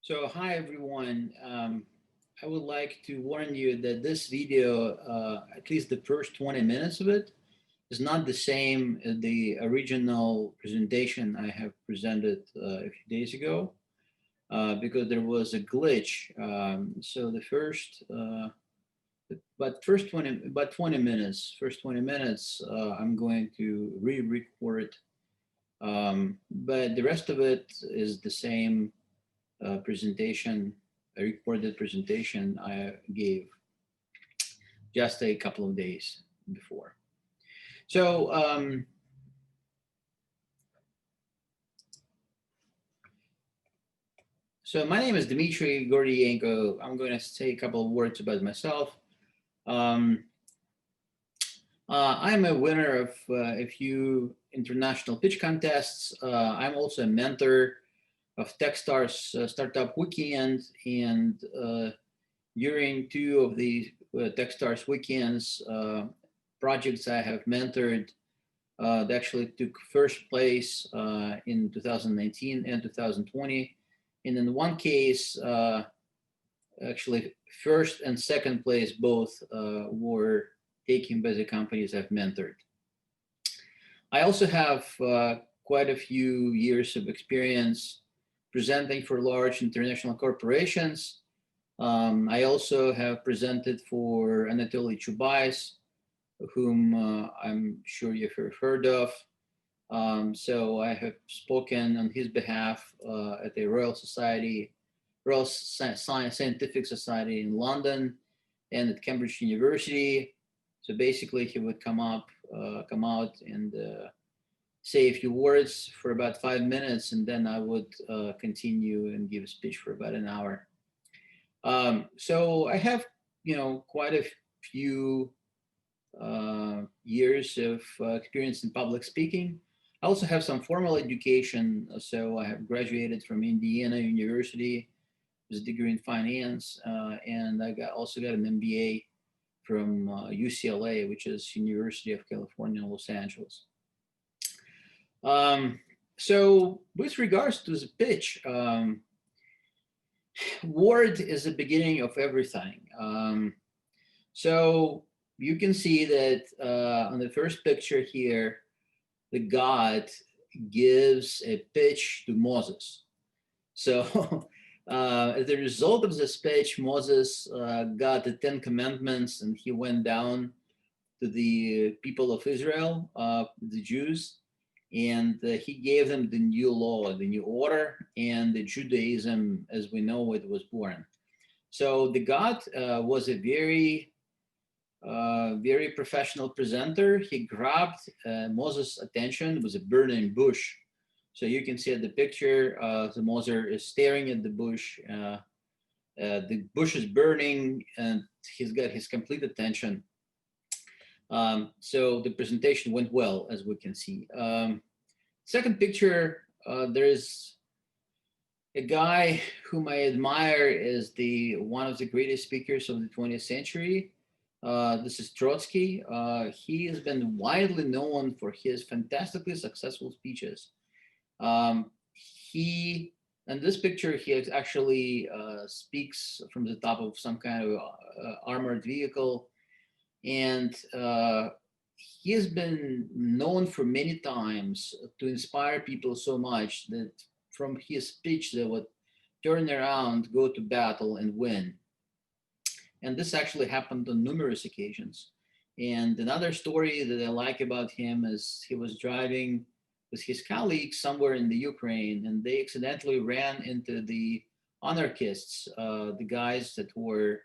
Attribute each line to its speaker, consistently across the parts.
Speaker 1: So hi everyone. I would like to warn you that this video, at least the first 20 minutes of it, is not the same as the original presentation I have presented a few days ago because there was a glitch. So the but 20 minutes, first 20 minutes, I'm going to re-record, but the rest of it is the same presentation, a recorded presentation I gave just a couple of days before. So, so my name is Dmitry Gordienko. I'm going to say a couple of words about myself. Um, I'm a winner of a few international pitch contests. I'm also a mentor of Techstars Startup Weekend, and during two of the Techstars weekends, projects I have mentored they actually took first place in 2019 and 2020. And in one case, actually first and second place both were taken by the companies I've mentored. I also have quite a few years of experience presenting for large international corporations. I also have presented for Anatoly Chubais, whom I'm sure you've heard of. So I have spoken on his behalf at the Royal Scientific Society in London and at Cambridge University. So basically, he would come out and say a few words for about 5 minutes, and then I would continue and give a speech for about an hour. So I have, quite a few years of experience in public speaking. I also have some formal education. So I have graduated from Indiana University with a degree in finance, and also got an MBA from UCLA, which is University of California, Los Angeles. So with regards to the pitch, word is the beginning of everything. So you can see that on the first picture here, the God gives a pitch to Moses. So as a result of this pitch, Moses got the 10 Commandments and he went down to the people of Israel, the Jews, and he gave them the new law, the new order, and the Judaism as we know it was born. So the God was a very professional presenter. He grabbed Moses' attention. It was a burning bush. So you can see at the picture, the Moses is staring at the bush. The bush is burning and he's got his complete attention. So the presentation went well, as we can see. Second picture, there is a guy whom I admire as one of the greatest speakers of the 20th century. This is Trotsky. He has been widely known for his fantastically successful speeches. In this picture, he actually speaks from the top of some kind of armored vehicle. And he has been known for many times to inspire people so much that from his speech, they would turn around, go to battle, and win. And this actually happened on numerous occasions. And another story that I like about him is he was driving with his colleagues somewhere in the Ukraine, and they accidentally ran into the anarchists, the guys that were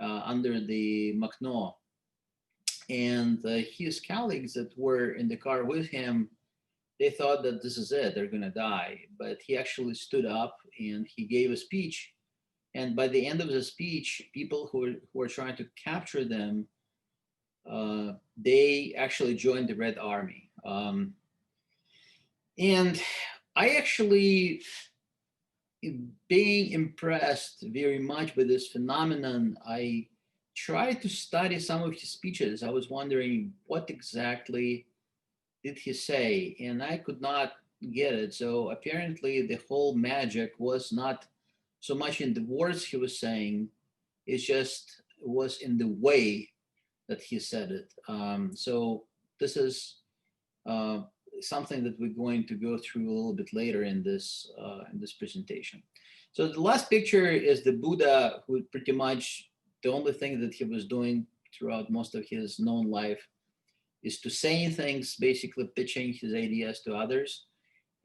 Speaker 1: under the Makhno. And his colleagues that were in the car with him, they thought that this is it, they're going to die. But he actually stood up and he gave a speech. And by the end of the speech, people who were trying to capture them, they actually joined the Red Army. And I actually, being impressed very much with this phenomenon, I tried to study some of his speeches. I was wondering what exactly did he say, and I could not get it. So apparently the whole magic was not so much in the words he was saying. It just was in the way that he said it. So this is uh, something that we're going to go through a little bit later in this presentation. So the last picture is the Buddha, who pretty much the only thing that he was doing throughout most of his known life is to say things, basically pitching his ideas to others.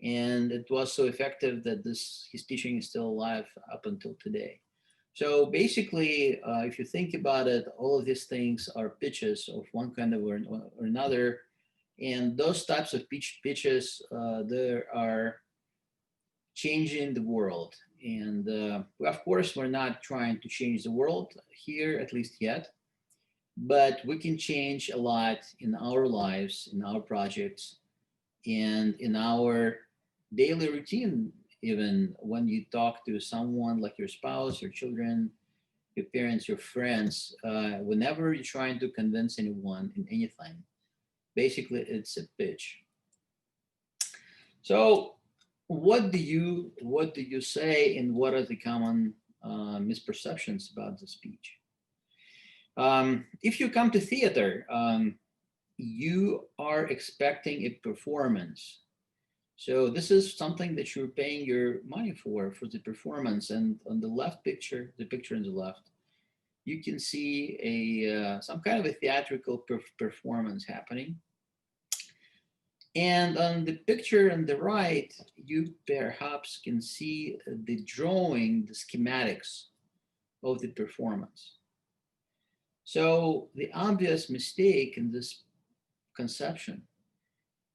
Speaker 1: And it was so effective that his teaching is still alive up until today. So basically, if you think about it, all of these things are pitches of one kind of or another. And those types of pitches, there are changing the world. And of course, we're not trying to change the world here, at least yet, but we can change a lot in our lives, in our projects, and in our daily routine. Even when you talk to someone like your spouse, your children, your parents, your friends, whenever you're trying to convince anyone in anything, basically it's a pitch. So what do you say, and what are the common misperceptions about the speech? If you come to theater, you are expecting a performance. So this is something that you're paying your money for the performance. And on the left picture, the picture on the left, you can see a some kind of a theatrical performance happening. And on the picture on the right, you perhaps can see the drawing, the schematics of the performance. So the obvious mistake in this conception,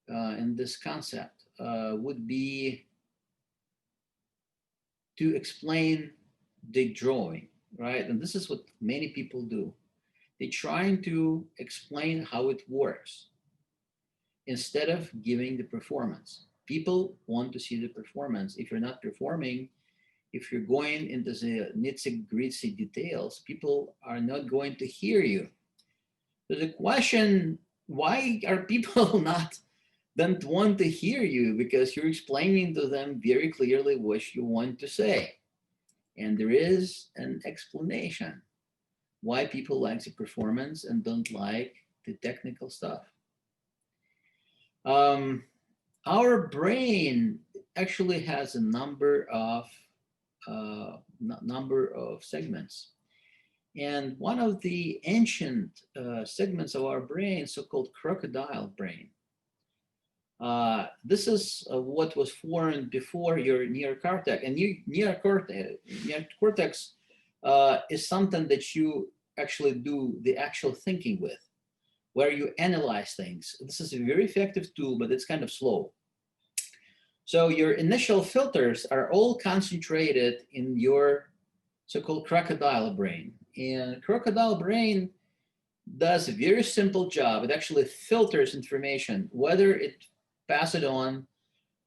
Speaker 1: in this concept, would be to explain the drawing, right? And this is what many people do. They're trying to explain how it works instead of giving the performance. People want to see the performance. If you're not performing, if you're going into the nitsy gritty details, people are not going to hear you. So the question, why are people not don't want to hear you? Because you're explaining to them very clearly what you want to say. And there is an explanation why people like the performance and don't like the technical stuff. Um, our brain actually has a number of segments. And one of the ancient segments of our brain, so-called crocodile brain, this is what was formed before your neocortex. And neocortex is something that you actually do the actual thinking with, where you analyze things. This is a very effective tool, but it's kind of slow. So your initial filters are all concentrated in your so-called crocodile brain. And crocodile brain does a very simple job. It actually filters information, whether it pass it on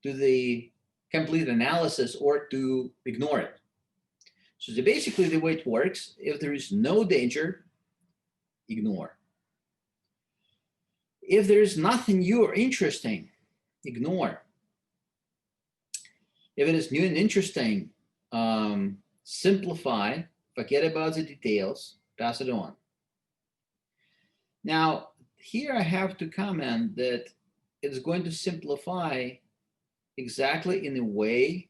Speaker 1: to the complete analysis or to ignore it. So basically the way it works, if there is no danger, ignore. If there is nothing new or interesting, ignore. If it is new and interesting, simplify, forget about the details, pass it on. Now, here I have to comment that it's going to simplify exactly in a way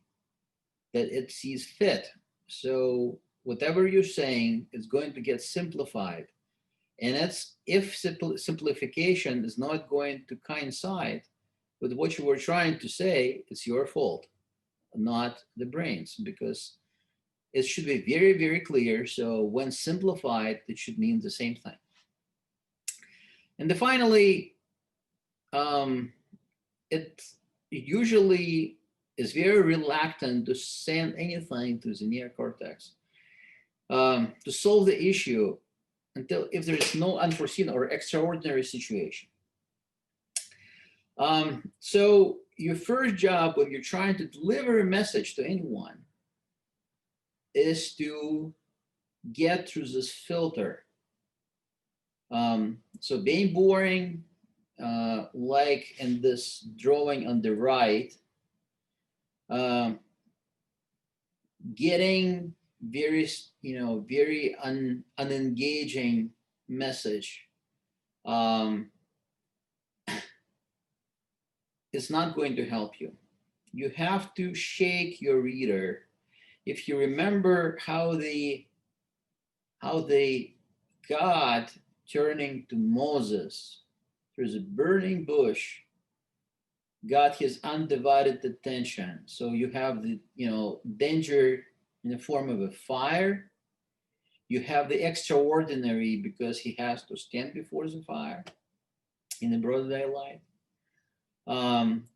Speaker 1: that it sees fit. So whatever you're saying is going to get simplified. And that's if simplification is not going to coincide with what you were trying to say, it's your fault, not the brain's, because it should be very, very clear. So when simplified, it should mean the same thing. And then finally, it usually is very reluctant to send anything to the neocortex to solve the issue until if there is no unforeseen or extraordinary situation. So your first job when you're trying to deliver a message to anyone is to get through this filter. So being boring, like in this drawing on the right, getting very, very unengaging message um, is not going to help you. You have to shake your reader. If you remember how they God turning to Moses through the burning bush got his undivided attention. So you have the danger in the form of a fire. You have the extraordinary because he has to stand before the fire in the broad daylight.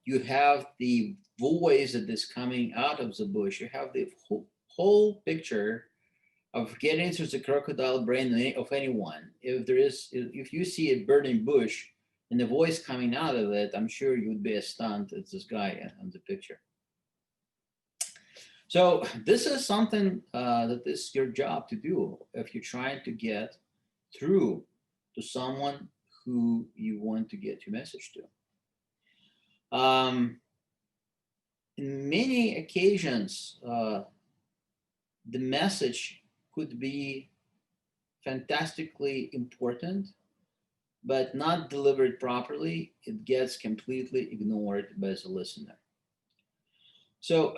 Speaker 1: You have the voice that is coming out of the bush. You have the whole picture of getting through the crocodile brain of anyone. If you see a burning bush and the voice coming out of it, I'm sure you would be astounded at this guy on the picture. So this is something that is your job to do if you're trying to get through to someone who you want to get your message to. In many occasions, the message could be fantastically important, but not delivered properly, it gets completely ignored by the listener. So,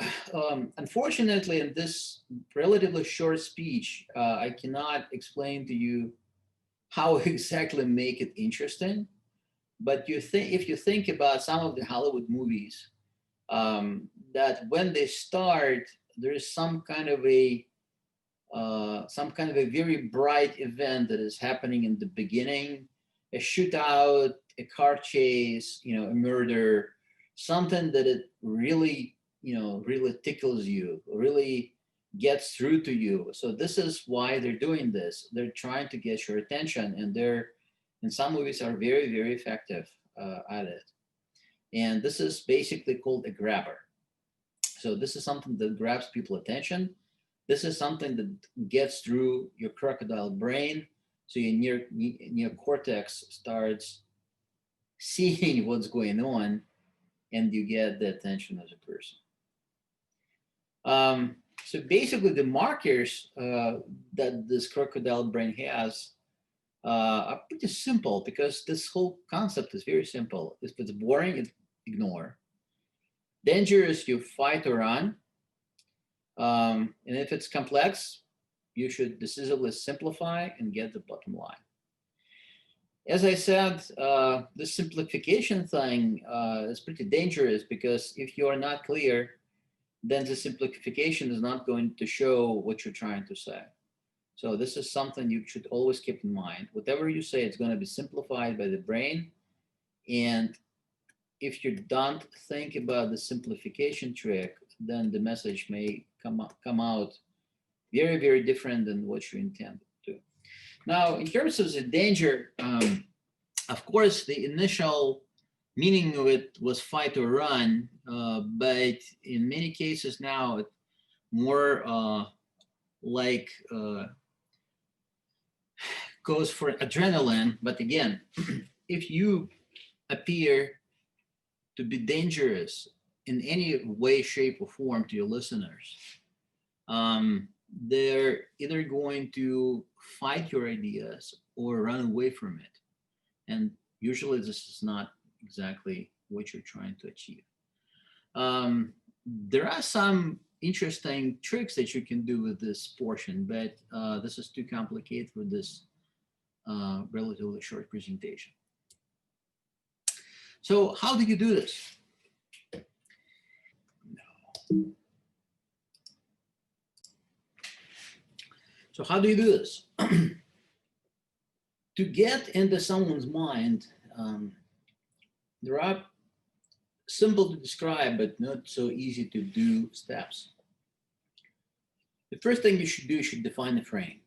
Speaker 1: unfortunately, in this relatively short speech, I cannot explain to you how exactly make it interesting. But if you think about some of the Hollywood movies, that when they start, there is some kind of a very bright event that is happening in the beginning, a shootout, a car chase, a murder, something that it really, really tickles you, really gets through to you. So this is why they're doing this. They're trying to get your attention, and some movies are very, very effective at it. And this is basically called a grabber. So this is something that grabs people's attention. This is something that gets through your crocodile brain, so your neocortex starts seeing what's going on, and you get the attention of the person. So basically, the markers that this crocodile brain has are pretty simple because this whole concept is very simple. If it's boring, it's ignore. Dangerous, you fight or run. And if it's complex, you should decisively simplify and get the bottom line. As I said, this simplification thing is pretty dangerous because if you are not clear, then the simplification is not going to show what you're trying to say. So this is something you should always keep in mind. Whatever you say, it's going to be simplified by the brain. And if you don't think about the simplification trick, then the message may come out very, very different than what you intended to. Now, in terms of the danger, of course, the initial meaning of it was fight or run, but in many cases now, it's more like goes for adrenaline. But again, if you appear to be dangerous in any way, shape, or form to your listeners, they're either going to fight your ideas or run away from it. And usually, this is not exactly what you're trying to achieve. There are some interesting tricks that you can do with this portion, but this is too complicated for this relatively short presentation. So how do you do this? No. So how do you do this? To get into someone's mind, there are simple to describe but not so easy to do steps. The first thing you should do, you should define the frame.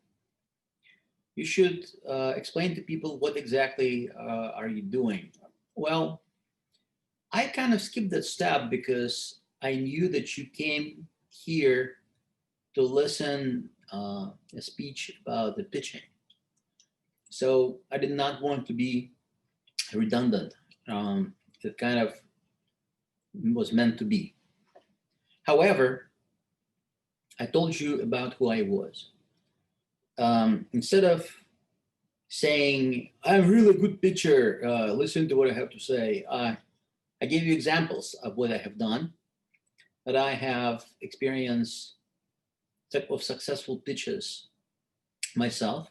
Speaker 1: You should explain to people what exactly are you doing. Well, I kind of skipped that step because I knew that you came here to listen a speech about the pitching. So I did not want to be redundant. It kind of was meant to be. However, I told you about who I was. Instead of saying, I'm really good pitcher, listen to what I have to say, I gave you examples of what I have done, that I have experienced type of successful pitches myself.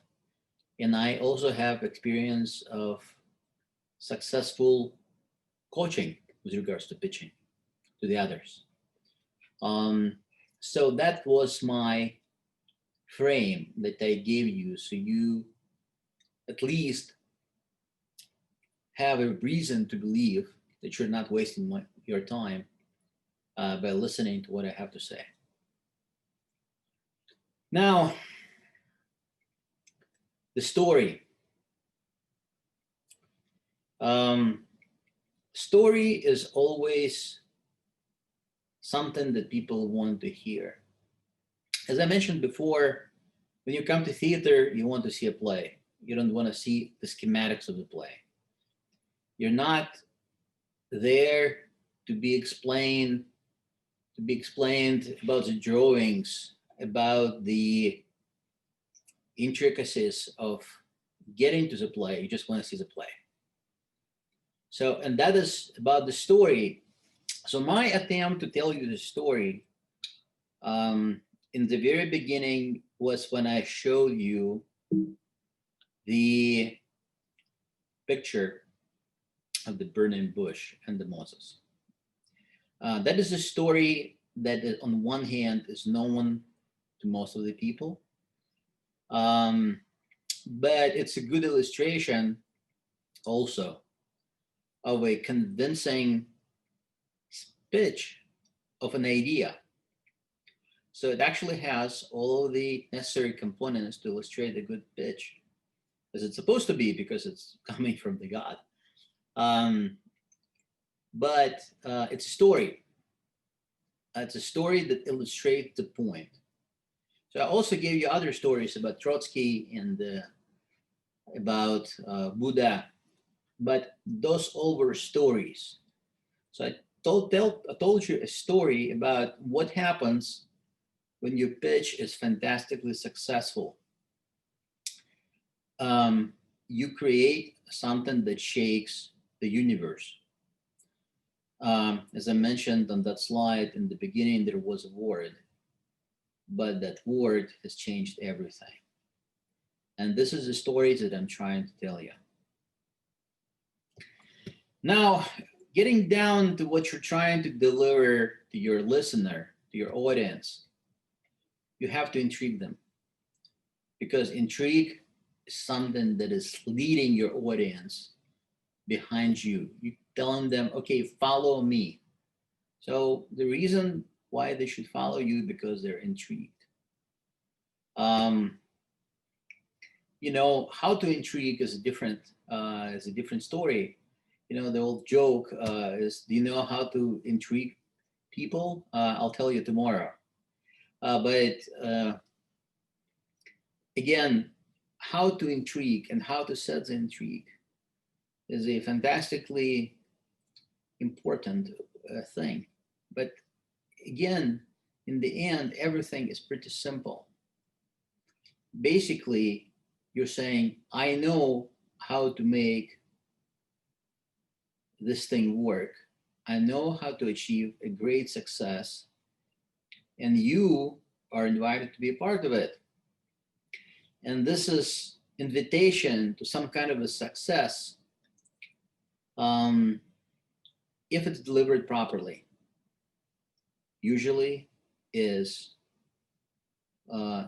Speaker 1: And I also have experience of successful coaching with regards to pitching to the others. Um, so that was my frame that I gave you. So you at least have a reason to believe that you're not wasting your time by listening to what I have to say. Now, the story. Um, Story is always something that people want to hear. As I mentioned before, when you come to theater, you want to see a play. You don't want to see the schematics of the play. You're not there to be explained about the drawings, about the intricacies of getting to the play. You just want to see the play. So, and that is about the story. So, my attempt to tell you the story um, in the very beginning was when I showed you the picture of the burning bush and the Moses. That is a story that, on one hand, is known to most of the people, um, but it's a good illustration also of a convincing pitch of an idea. So it actually has all of the necessary components to illustrate a good pitch, as it's supposed to be because it's coming from the God. Um, but it's a story. It's a story that illustrates the point. So I also gave you other stories about Trotsky and about Buddha, but those all were stories. So I told you a story about what happens when your pitch is fantastically successful. You create something that shakes the universe. As I mentioned on that slide in the beginning, there was a word, but that word has changed everything. And this is the story that I'm trying to tell you. Now, getting down to what you're trying to deliver to your listener, to your audience, you have to intrigue them, because intrigue is something that is leading your audience behind you. You're telling them, okay, follow me. So the reason why they should follow you because they're intrigued. Um, how to intrigue is a different story. The old joke is, do you know how to intrigue people? I'll tell you tomorrow. But again, how to intrigue and how to set the intrigue is a fantastically important thing. But again, in the end, everything is pretty simple. Basically, you're saying, I know how to make this thing work. I know how to achieve a great success, and you are invited to be a part of it. And this is invitation to some kind of a success, um, if it's delivered properly. Usually is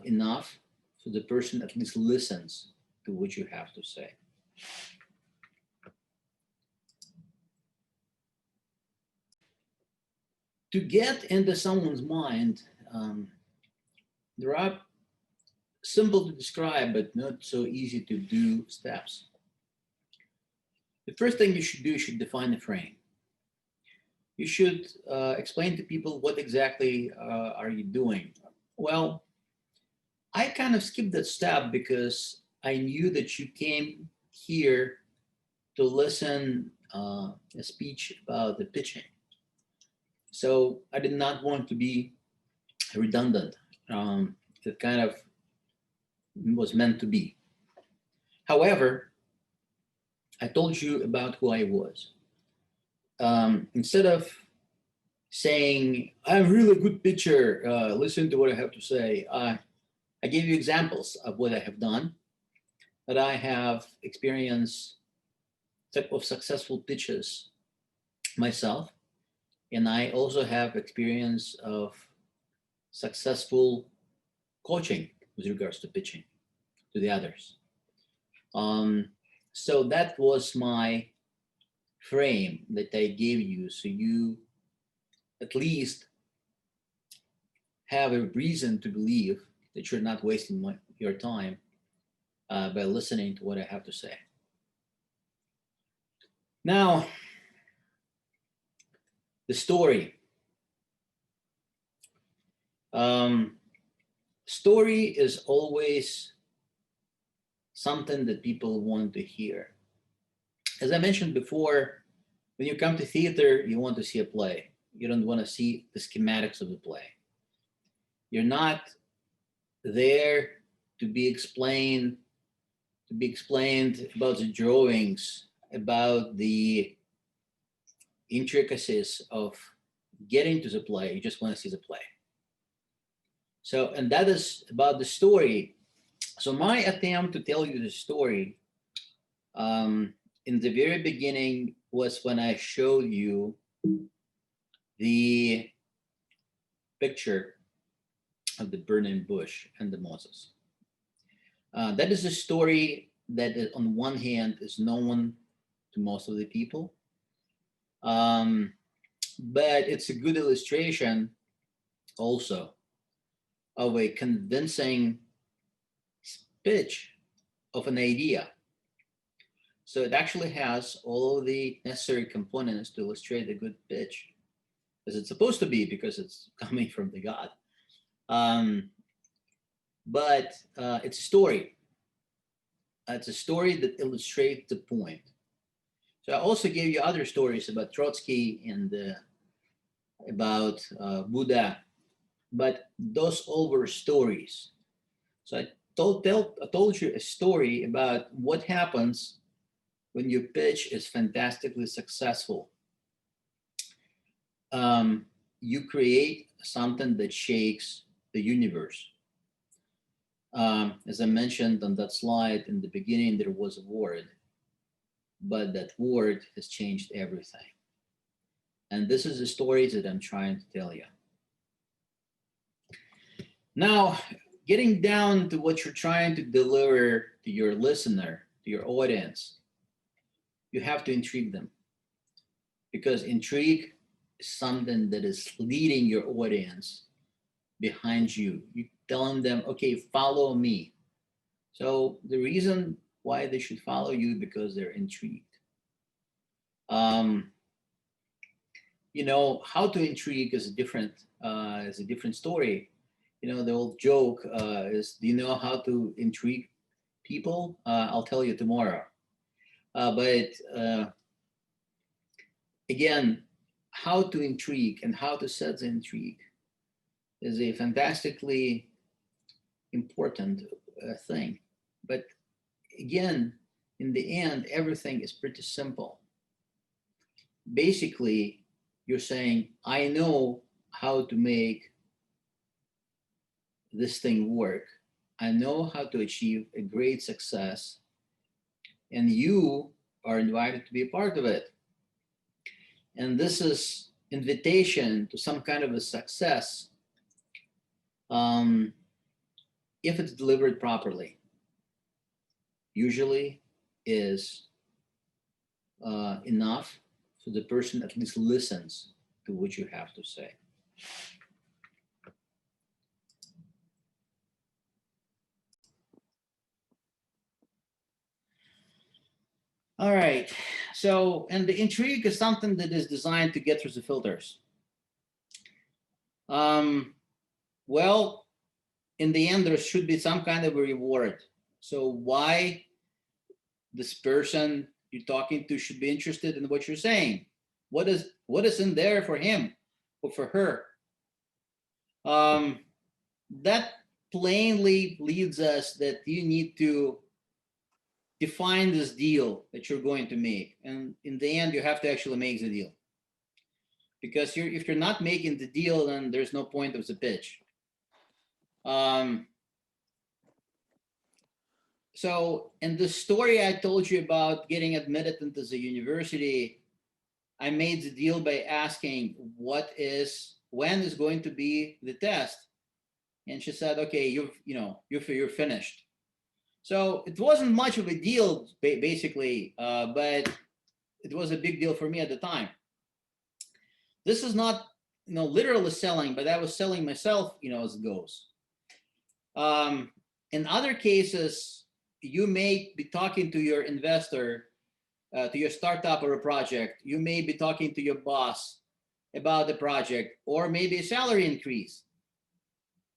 Speaker 1: enough so the person at least listens to what you have to say. To get into someone's mind, there are simple to describe but not so easy to do steps. The first thing you should do, you should define the frame. You should explain to people what exactly are you doing. Well, I kind of skipped that step because I knew that you came here to listen a speech about the pitching. So I did not want to be redundant. It kind of was meant to be. However, I told you about who I was. Instead of saying, I'm really a good pitcher, listen to what I have to say, I gave you examples of what I have done, that I have experienced type of successful pitches myself. And I also have experience of successful coaching with regards to pitching to the others. Um, so that was my frame that I gave you. So you at least have a reason to believe that you're not wasting your time by listening to what I have to say. Now, the story. Um, Story is always something that people want to hear. As I mentioned before, when you come to theater, you want to see a play. You don't want to see the schematics of the play. You're not there to be explained about the drawings, about the intricacies of getting to the play. You just want to see the play. So, and that is about the story. So my attempt to tell you the story in the very beginning was when I showed you the picture of the burning bush and the Moses. That is a story that on one hand is known to most of the people, um, but it's a good illustration also of a convincing pitch of an idea. So it actually has all of the necessary components to illustrate a good pitch, as it's supposed to be because it's coming from the God. But it's a story. It's a story that illustrates the point. So I also gave you other stories about Trotsky and about Buddha, but those all were stories. So I told you a story about what happens when your pitch is fantastically successful. You create something that shakes the universe. As I mentioned on that slide in the beginning, there was a word, but that word has changed everything. And this is the story that I'm trying to tell you. Now, getting down to what you're trying to deliver to your listener, to your audience, you have to intrigue them, because intrigue is something that is leading your audience behind you. You're telling them, okay, follow me. So the reason why they should follow you because they're intrigued. How to intrigue is a different story. The old joke is, do you know how to intrigue people? I'll tell you tomorrow. But again, how to intrigue and how to set the intrigue is a fantastically important thing. But again, in the end, everything is pretty simple. Basically, you're saying, I know how to make this thing work. I know how to achieve a great success, and you are invited to be a part of it. And this is invitation to some kind of a success, if it's delivered properly, usually is enough so the person at least listens to what you have to say. All right. So, and the intrigue is something that is designed to get through the filters. Well, in the end, there should be some kind of a reward. So why this person you're talking to should be interested in what you're saying? What is in there for him or for her? that plainly leads us that you need to define this deal that you're going to make. And in the end, you have to actually make the deal. Because if you're not making the deal, then there's no point of the pitch. So in the story I told you about getting admitted into the university, I made the deal by asking when is going to be the test, and she said, okay, you're finished. So it wasn't much of a deal basically, but it was a big deal for me at the time. This is not literally selling, but I was selling myself as it goes. In other cases, you may be talking to your investor, to your startup or a project. You may be talking to your boss about the project, or maybe a salary increase.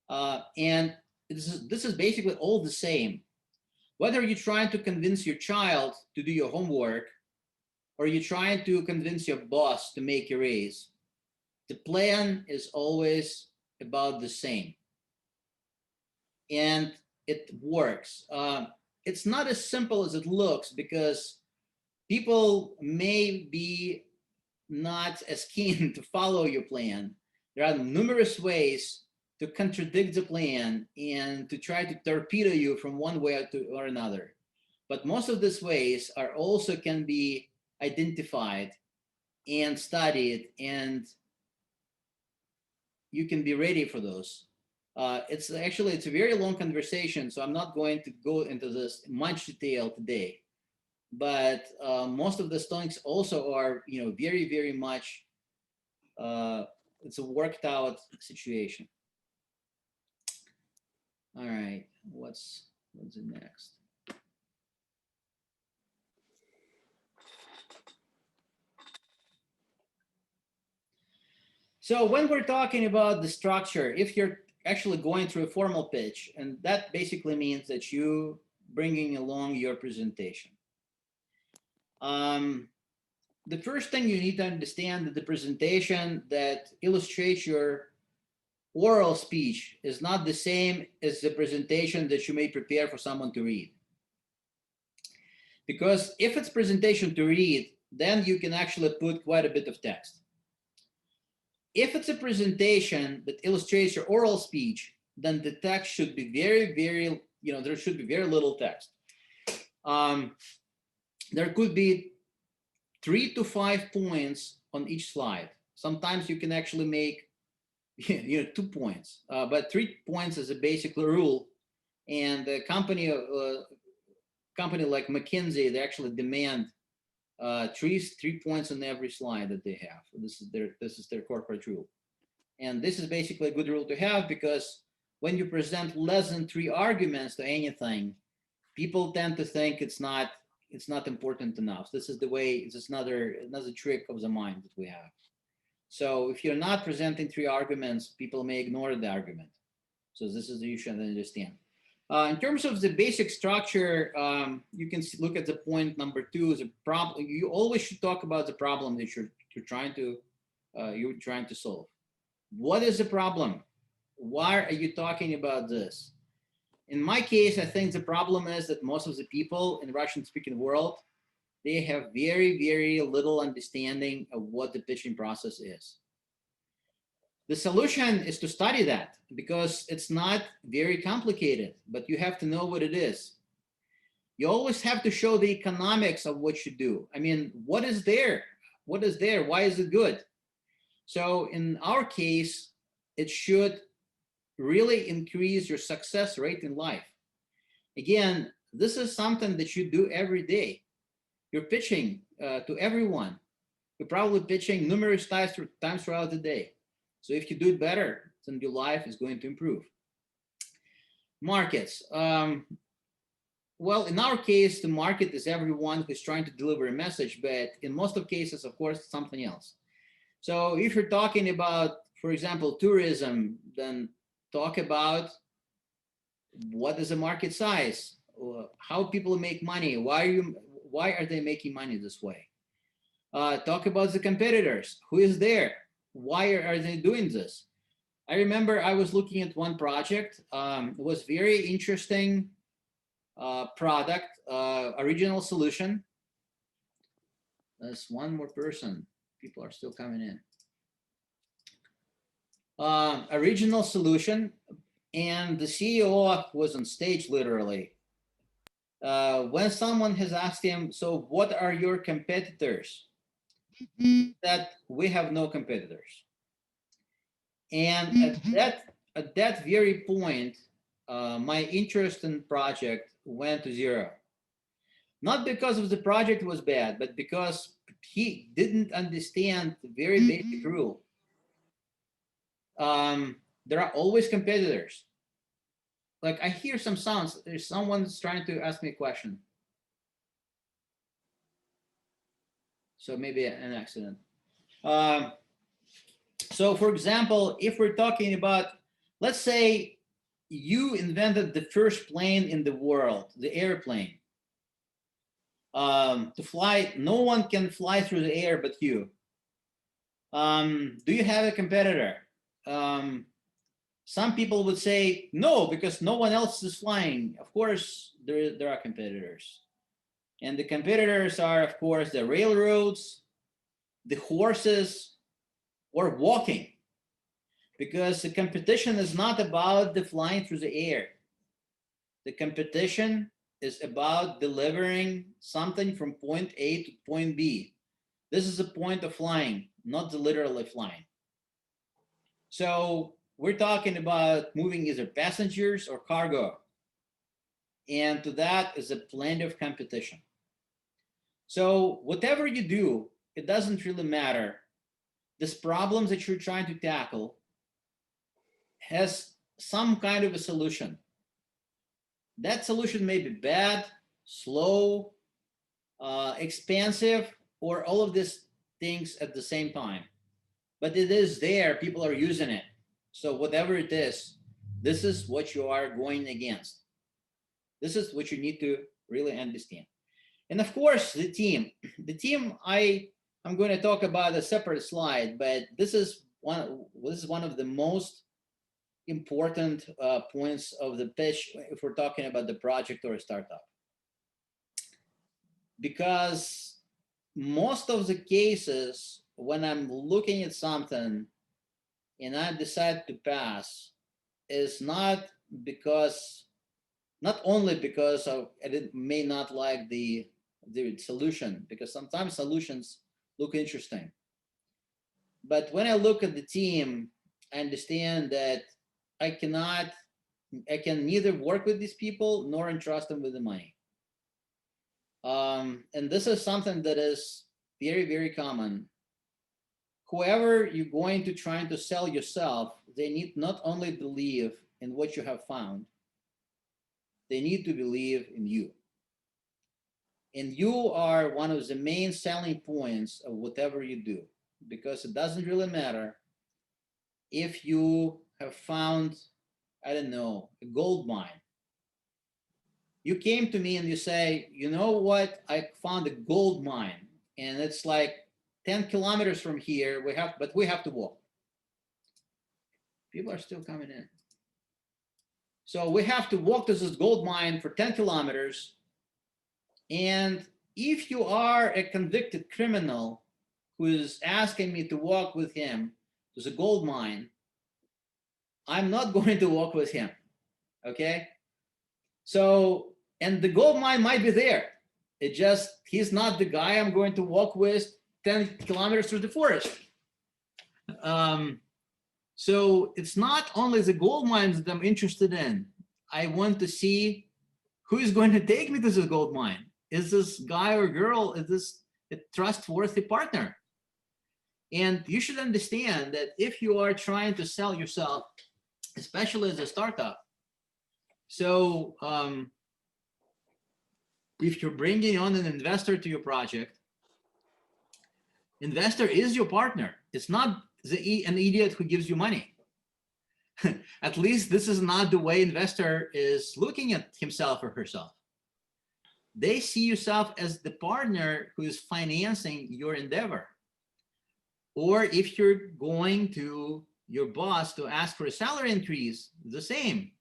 Speaker 1: And this is basically all the same. Whether you're trying to convince your child to do your homework, or you're trying to convince your boss to make a raise, the plan is always about the same. And it works. It's not as simple as it looks, because people may be not as keen to follow your plan. There are numerous ways to contradict the plan and to try to torpedo you from one way or another. But most of these ways are also can be identified and studied, and you can be ready for those. It's a very long conversation, so I'm not going to go into this in much detail today. But most of the stonks also are, very, very much. It's a worked out situation. All right, what's the next? So when we're talking about the structure, if you're actually going through a formal pitch, and that basically means that you bringing along your presentation. The first thing you need to understand that the presentation that illustrates your oral speech is not the same as the presentation that you may prepare for someone to read. Because if it's presentation to read, then you can actually put quite a bit of text. If it's a presentation that illustrates your oral speech, then the text should be very, very, there should be very little text. There could be 3 to 5 points on each slide. Sometimes you can actually make 2 points, but 3 points is a basic rule. And a company like McKinsey, they actually demand 3 points on every slide that they have. This is their corporate rule, and this is basically a good rule to have, because when you present less than 3 arguments to anything, people tend to think it's not important enough. This is another trick of the mind that we have. So if you're not presenting 3 arguments, people may ignore the argument. So this is the issue to understand. In terms of the basic structure, you can look at the point number 2 is a problem. You always should talk about the problem that you're trying to solve. What is the problem? Why are you talking about this? In my case, I think the problem is that most of the people in the Russian-speaking world, they have very, very little understanding of what the pitching process is. The solution is to study that, because it's not very complicated, but you have to know what it is. You always have to show the economics of what you do. I mean, what is there? What is there? Why is it good? So in our case, it should really increase your success rate in life. Again, this is something that you do every day. You're pitching to everyone. You're probably pitching numerous times throughout the day. So if you do it better, then your life is going to improve. Markets. Well, in our case, the market is everyone who's trying to deliver a message, but in most of cases, of course, it's something else. So if you're talking about, for example, tourism, then talk about what is the market size, how people make money, why are they making money this way? Talk about the competitors, who is there, why are they doing this? I remember I was looking at one project. It was very interesting product, original solution. There's one more person. People are still coming in. Original solution, and the CEO was on stage literally. When someone has asked him, so what are your competitors? That we have no competitors. And at that very point, my interest in project went to zero. Not because of the project was bad, but because he didn't understand the very basic rule. There are always competitors. Like I hear some sounds. There's someone's trying to ask me a question. So maybe an accident. So for example, if we're talking about, let's say you invented the first plane in the world, the airplane. To fly, no one can fly through the air but you. Do you have a competitor? Some people would say no, because no one else is flying. Of course, there are competitors. And the competitors are, of course, the railroads, the horses, or walking. Because the competition is not about the flying through the air. The competition is about delivering something from point A to point B. This is the point of flying, not the literally flying. So we're talking about moving either passengers or cargo. And to that is a plenty of competition. So whatever you do, it doesn't really matter. This problems that you're trying to tackle has some kind of a solution. That solution may be bad, slow, expensive, or all of these things at the same time. But it is there, people are using it. So whatever it is, this is what you are going against. This is what you need to really understand. And of course, the team. The team, I'm going to talk about a separate slide, but this is one of the most important points of the pitch if we're talking about the project or a startup. Because most of the cases, when I'm looking at something and I decide to pass, is not only because I may not like the solution, because sometimes solutions look interesting. But when I look at the team, I understand that I can neither work with these people nor entrust them with the money. And this is something that is very, very common. Whoever you're going to try to sell yourself, they need not only believe in what you have found, they need to believe in you. And you are one of the main selling points of whatever you do, because it doesn't really matter if you have found, I don't know, a gold mine. You came to me and you say, you know what, I found a gold mine and it's like 10 kilometers from here, but we have to walk. People are still coming in. So we have to walk to this gold mine for 10 kilometers. And if you are a convicted criminal who is asking me to walk with him to the gold mine, I'm not going to walk with him, okay? So, and the gold mine might be there. He's not the guy I'm going to walk with 10 kilometers through the forest. So it's not only the gold mines that I'm interested in. I want to see who is going to take me to the gold mine. Is this guy or girl, is this a trustworthy partner? And you should understand that if you are trying to sell yourself, especially as a startup, so if you're bringing on an investor to your project, investor is your partner. It's not an idiot who gives you money. At least this is not the way investor is looking at himself or herself. They see yourself as the partner who is financing your endeavor. Or if you're going to your boss to ask for a salary increase, the same.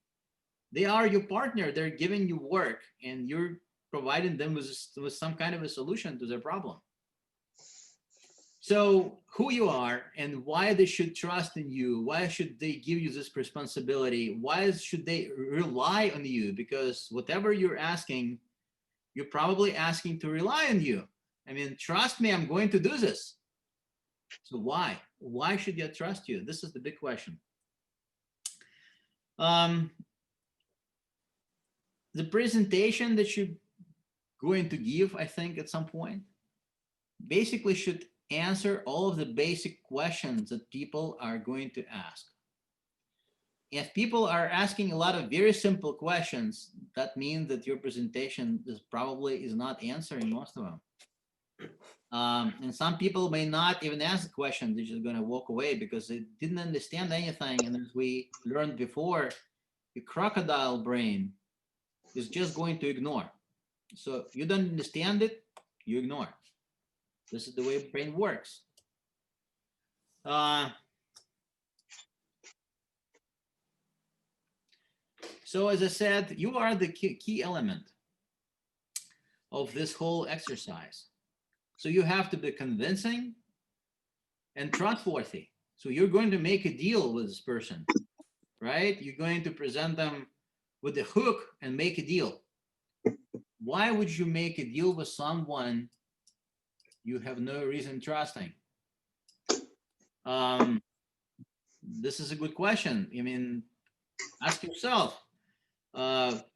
Speaker 1: They are your partner. They're giving you work, and you're providing them with some kind of a solution to their problem. So who you are and why they should trust in you, why should they give you this responsibility, why should they rely on you? Because whatever you're asking, you're probably asking to rely on you. I mean, trust me, I'm going to do this. So why? Why should you trust you? This is the big question. The presentation that you're going to give, I think, at some point, basically should answer all of the basic questions that people are going to ask. If people are asking a lot of very simple questions, that means that your presentation is not answering most of them. And some people may not even ask the question, they're just going to walk away because they didn't understand anything. And as we learned before, the crocodile brain is just going to ignore. So if you don't understand it, you ignore. This is the way the brain works. So as I said, you are the key element of this whole exercise. So you have to be convincing and trustworthy. So you're going to make a deal with this person, right? You're going to present them with a hook and make a deal. Why would you make a deal with someone you have no reason trusting? This is a good question. I mean, ask yourself.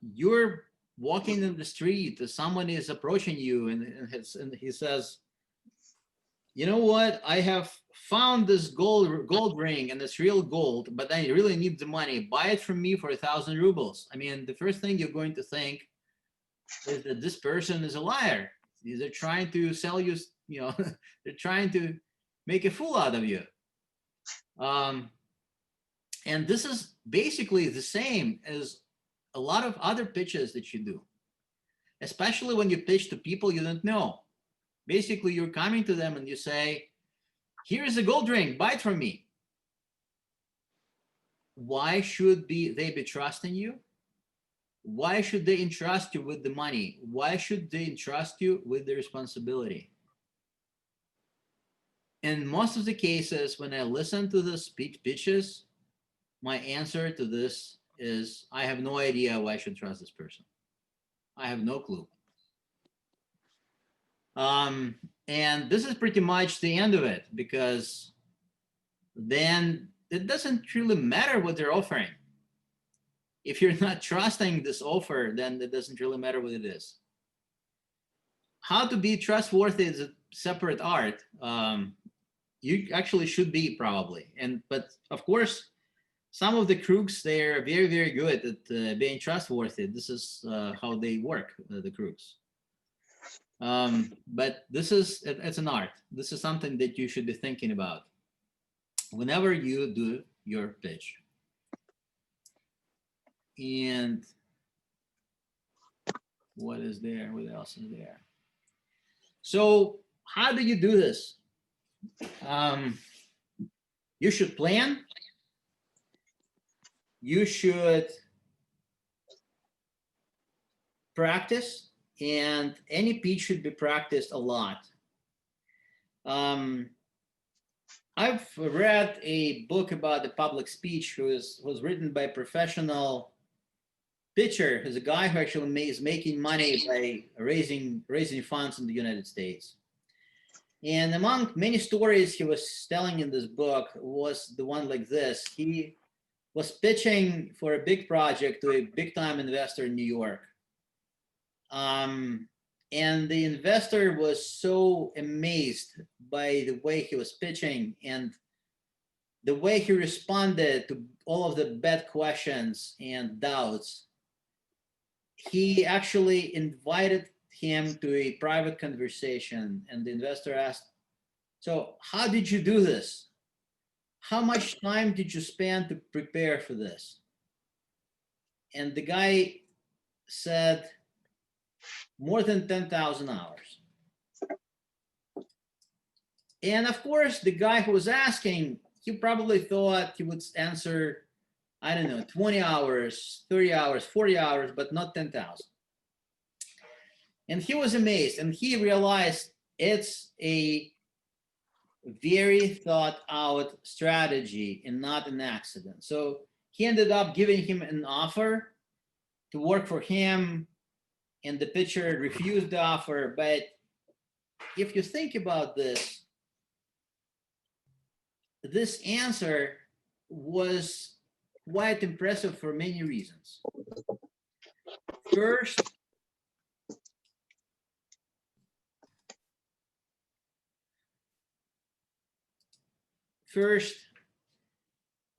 Speaker 1: You're walking in the street, someone is approaching you, and he says, you know what, I have found this gold ring, and it's real gold, but I really need the money. Buy it from me for 1,000 rubles. I mean, the first thing you're going to think is that this person is a liar. They're trying to sell you, they're trying to make a fool out of you. And this is basically the same as a lot of other pitches that you do, especially when you pitch to people you don't know. Basically, you're coming to them and you say, here's a gold ring, buy it from me. Why should they be trusting you? Why should they entrust you with the money? Why should they entrust you with the responsibility? In most of the cases, when I listen to the pitches, my answer to this is, I have no idea why I should trust this person. I have no clue. And this is pretty much the end of it, because then it doesn't really matter what they're offering. If you're not trusting this offer, then it doesn't really matter what it is. How to be trustworthy is a separate art. You actually should be, probably. But of course, some of the crooks, they're very, very good at being trustworthy. This is how they work, the crooks. But it's an art. This is something that you should be thinking about whenever you do your pitch. And what is there? What else is there? So how do you do this? You should plan. You should practice, and any pitch should be practiced a lot. I've read a book about the public speech was written by a professional pitcher. He's a guy who actually is making money by raising funds in the United States. And among many stories he was telling in this book was the one like this. He was pitching for a big project to a big-time investor in New York. And the investor was so amazed by the way he was pitching and the way he responded to all of the bad questions and doubts. He actually invited him to a private conversation, and the investor asked, so how did you do this? How much time did you spend to prepare for this? And the guy said, more than 10,000 hours. And of course, the guy who was asking he probably thought he would answer, I don't know, 20 hours, 30 hours, 40 hours, but not 10,000. And he was amazed, and he realized it's a very thought out strategy and not an accident. So he ended up giving him an offer to work for him, and the pitcher refused the offer. But if you think about this, this answer was quite impressive for many reasons. First,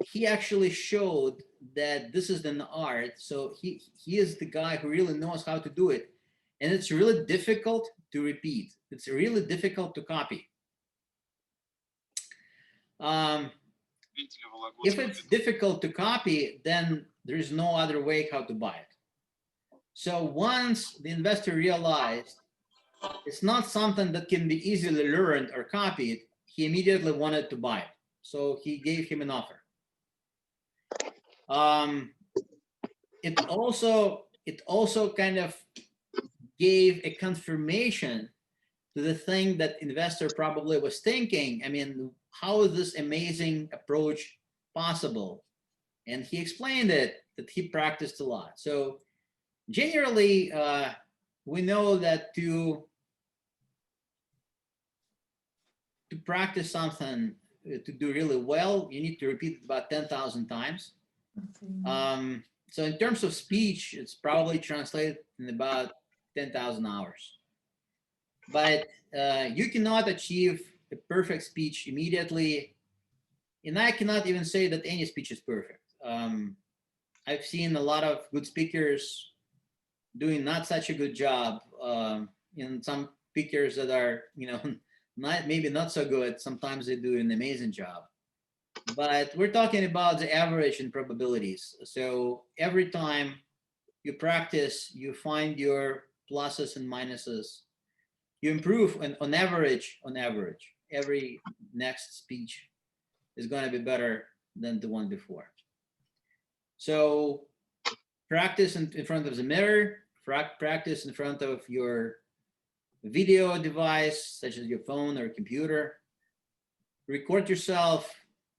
Speaker 1: he actually showed that this is an art. So he is the guy who really knows how to do it. And it's really difficult to repeat. It's really difficult to copy. If it's difficult to copy, then there's no other way how to buy it. So once the investor realized it's not something that can be easily learned or copied, he immediately wanted to buy it. So he gave him an offer. It also kind of gave a confirmation to the thing that investor probably was thinking. I mean, how is this amazing approach possible? And he explained it, that he practiced a lot. So generally, we know that to practice something, to do really well, you need to repeat it about 10,000 times. Okay. So in terms of speech, it's probably translated in about 10,000 hours. But you cannot achieve a perfect speech immediately. And I cannot even say that any speech is perfect. I've seen a lot of good speakers doing not such a good job. And some speakers that are, maybe not so good. Sometimes they do an amazing job. But we're talking about the average and probabilities. So every time you practice, you find your pluses and minuses. You improve, and on average, every next speech is going to be better than the one before. So practice in front of the mirror, practice in front of your video device, such as your phone or computer. Record yourself,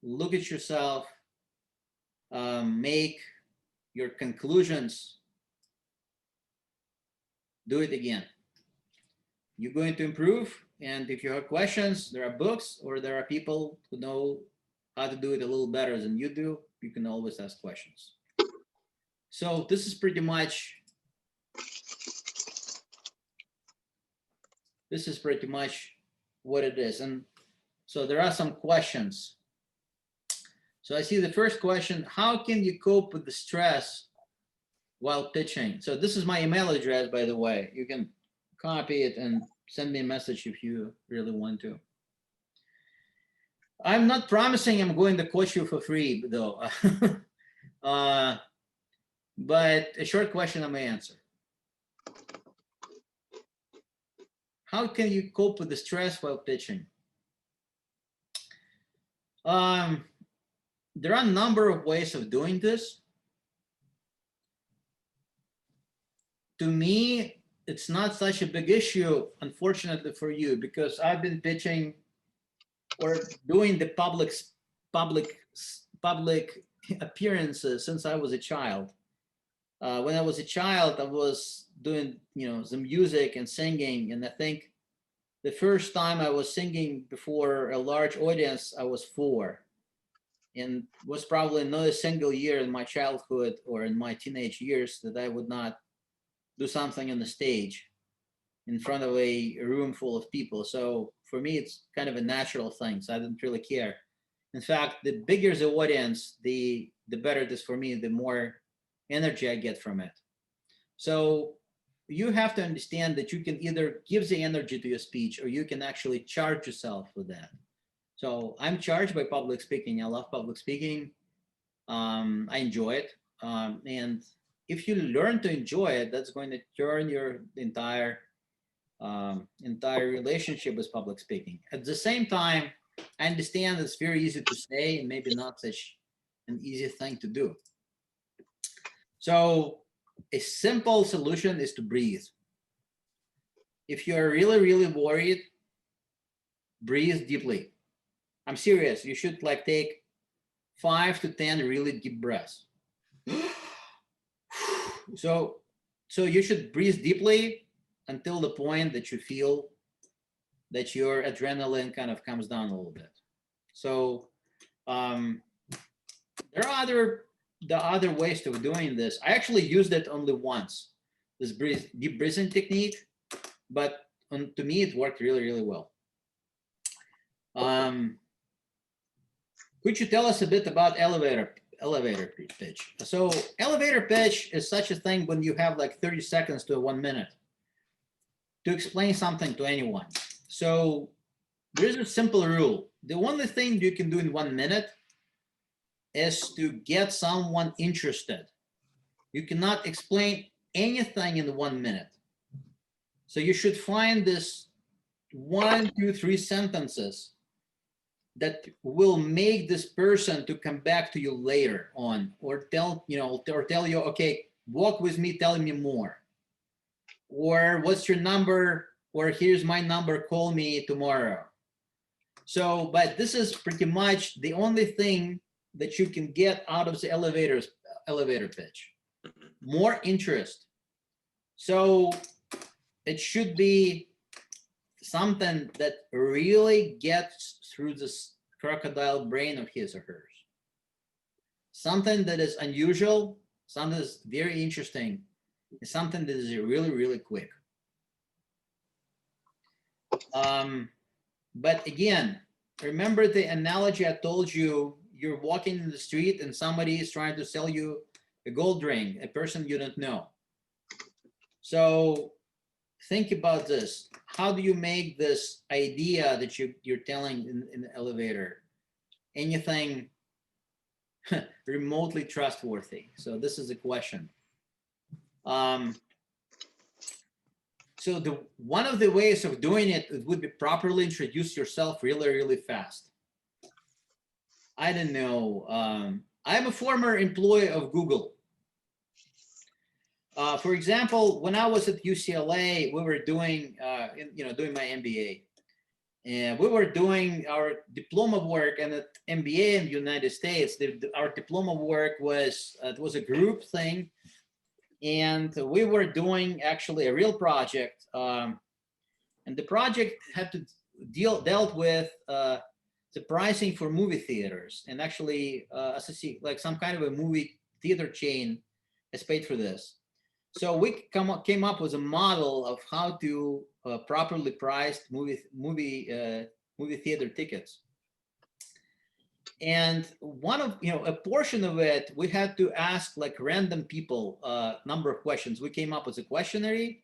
Speaker 1: look at yourself, make your conclusions. Do it again. You're going to improve. And if you have questions, there are books or there are people who know how to do it a little better than you do. You can always ask questions. So this is pretty much what it is. And so there are some questions. So I see the first question: how can you cope with the stress while pitching? So this is my email address, by the way. You can copy it and send me a message if you really want to. I'm not promising I'm going to coach you for free, though. But a short question I may answer. How can you cope with the stress while pitching? There are a number of ways of doing this. To me, it's not such a big issue, unfortunately for you, because I've been pitching or doing the public appearances since I was a child. When I was a child, I was doing, the music and singing, and I think the first time I was singing before a large audience, I was 4, and was probably not a single year in my childhood or in my teenage years that I would not do something on the stage in front of a room full of people. So for me, it's kind of a natural thing. So I didn't really care. In fact, the bigger the audience, the better it is for me, the more energy I get from it. So you have to understand that you can either give the energy to your speech or you can actually charge yourself with that. So I'm charged by public speaking. I love public speaking. I enjoy it. And if you learn to enjoy it, that's going to turn your entire relationship with public speaking. At the same time, I understand it's very easy to say and maybe not such an easy thing to do. So a simple solution is to breathe. If you're really, really worried, breathe deeply. I'm serious. You should like take 5 to 10 really deep breaths. So you should breathe deeply until the point that you feel that your adrenaline kind of comes down a little bit. So there are other ways of doing this. I actually used it only once, this deep breathing technique, but to me it worked really, really well. Could you tell us a bit about elevator pitch? So elevator pitch is such a thing when you have like 30 seconds to 1 minute to explain something to anyone. So there's a simple rule. The only thing you can do in 1 minute is to get someone interested. You cannot explain anything in 1 minute. So you should find this 1, 2, 3 sentences that will make this person to come back to you later on, or tell you, okay, walk with me, tell me more, or what's your number, or here's my number, call me tomorrow. So, but this is pretty much the only thing that you can get out of the elevator pitch. More interest. So it should be something that really gets through this crocodile brain of his or hers. Something that is unusual, something that's very interesting, and something that is really, really quick. But again, remember the analogy I told you. You're walking in the street and somebody is trying to sell you a gold ring, a person you don't know. So think about this. How do you make this idea that you're telling in the elevator anything remotely trustworthy? So this is a question. So one of the ways of doing it would be properly introduce yourself really, really fast. I don't know. I'm a former employee of Google. For example, when I was at UCLA, we were doing, doing my MBA, and we were doing our diploma work. And at MBA in the United States, our diploma work was it was a group thing, and we were doing actually a real project. And the project had to dealt with the pricing for movie theaters, and actually like some kind of a movie theater chain has paid for this. So we came up with a model of how to properly price movie theater tickets. And a portion of it, we had to ask like random people a number of questions. We came up with a questionnaire.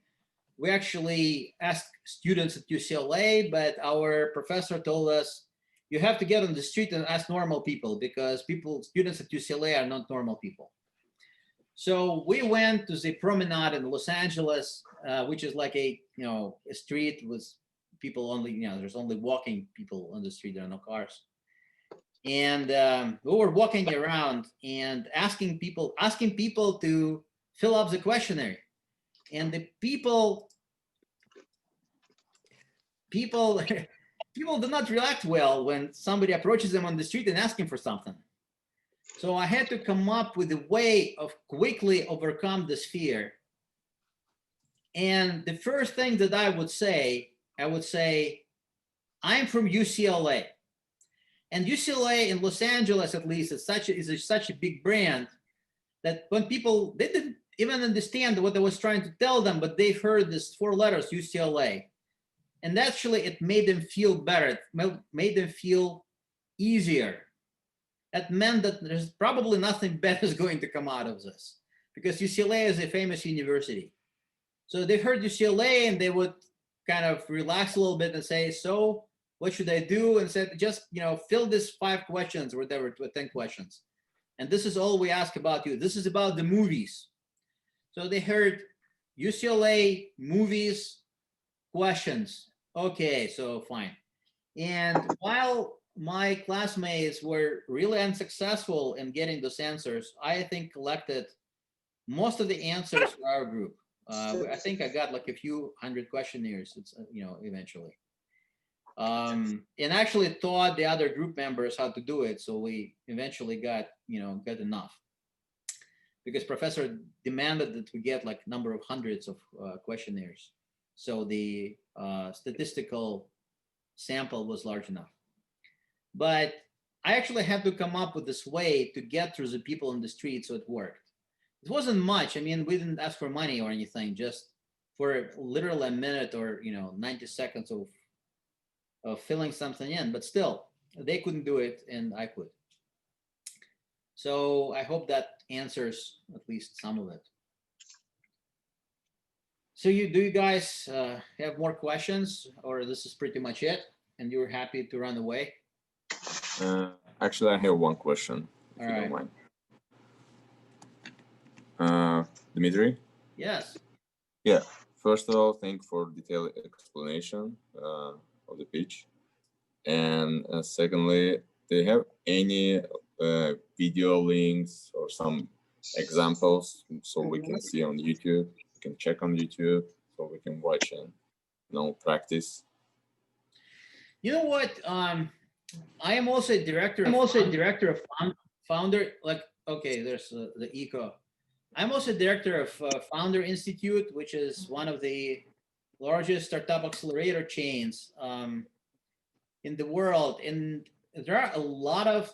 Speaker 1: We actually asked students at UCLA, but our professor told us, you have to get on the street and ask normal people, because students at UCLA are not normal people. So we went to the promenade in Los Angeles, which is like a street with people only, there's only walking people on the street, there are no cars. And we were walking around and asking people to fill up the questionnaire. And the people do not react well when somebody approaches them on the street and asking for something. So I had to come up with a way of quickly overcome this fear. And the first thing that I would say, I'm from UCLA. And UCLA in Los Angeles, at least, is such a big brand that when people, they didn't even understand what I was trying to tell them, but they heard this 4 letters, UCLA. And actually, it made them feel better. It made them feel easier. That meant that there's probably nothing bad is going to come out of this, because UCLA is a famous university. So they heard UCLA and they would kind of relax a little bit and say, so what should I do? And said, just, fill this 5 questions or whatever, 10 questions. And this is all we ask about you. This is about the movies. So they heard UCLA movies questions. Okay, so fine. And while my classmates were really unsuccessful in getting those answers. I think collected most of the answers for our group. I think I got like a few hundred questionnaires. It's eventually, and actually taught the other group members how to do it. So we eventually got enough because professor demanded that we get like number of hundreds of questionnaires. So the statistical sample was large enough. But I actually had to come up with this way to get through the people in the street, so it worked. It wasn't much. I mean, we didn't ask for money or anything, just for literally a minute or 90 seconds of filling something in. But still, they couldn't do it, and I could. So I hope that answers at least some of it. So you guys have more questions, or this is pretty much it, and you're happy to run away?
Speaker 2: Actually, I have one question, if
Speaker 1: All
Speaker 2: you
Speaker 1: right.
Speaker 2: don't mind. Dmitry?
Speaker 1: Yes.
Speaker 2: Yeah. First of all, thank you for detailed explanation of the pitch. And secondly, do you have any video links or some examples so we can see on YouTube? We can check on YouTube so we can watch and practice.
Speaker 1: You know what? I am also a director. I'm also a director of founder. Like, okay, there's the eco. I'm also director of Founder Institute, which is one of the largest startup accelerator chains in the world, and there are a lot of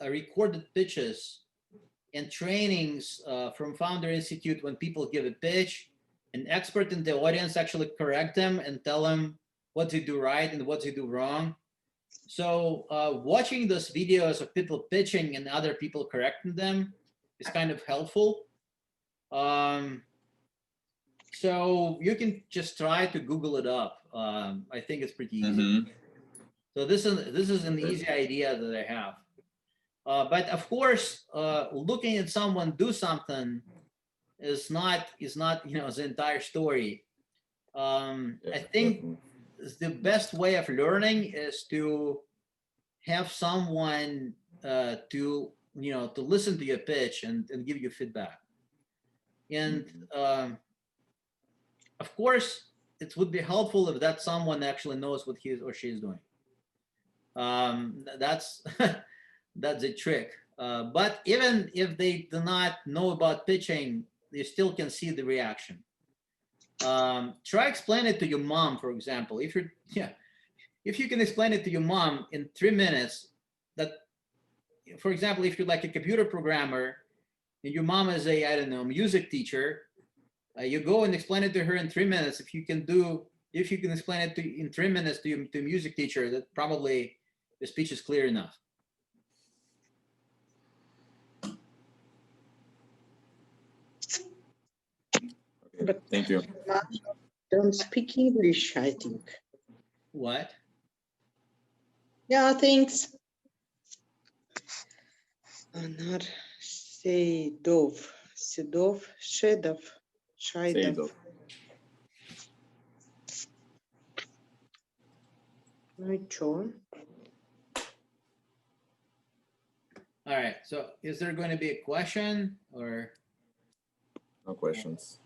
Speaker 1: recorded pitches and trainings from Founder Institute. When people give a pitch, an expert in the audience actually correct them and tell them what to do right and what to do wrong. So watching those videos of people pitching and other people correcting them is kind of helpful. So you can just try to Google it up. I think it's pretty easy.
Speaker 2: Mm-hmm.
Speaker 1: So this is an easy idea that I have. But of course, looking at someone do something is not the entire story. I think the best way of learning is to have someone to listen to your pitch and give you feedback. And of course, it would be helpful if that someone actually knows what he or she is doing. That's that's a trick. But even if they do not know about pitching, you still can see the reaction. Try explain it to your mom, for example. If you can explain it to your mom in 3 minutes, that, for example, if you're like a computer programmer and your mom is a music teacher, you go and explain it to her in 3 minutes. If you can explain it in 3 minutes to a music teacher, that probably the speech is clear enough.
Speaker 2: Okay, but thank you.
Speaker 3: Don't speak English, I think.
Speaker 1: What?
Speaker 3: Yeah, thanks. Anar Seydov, Shedov. Ну и чё?
Speaker 1: All right. So, is there going to be a question or
Speaker 2: no questions?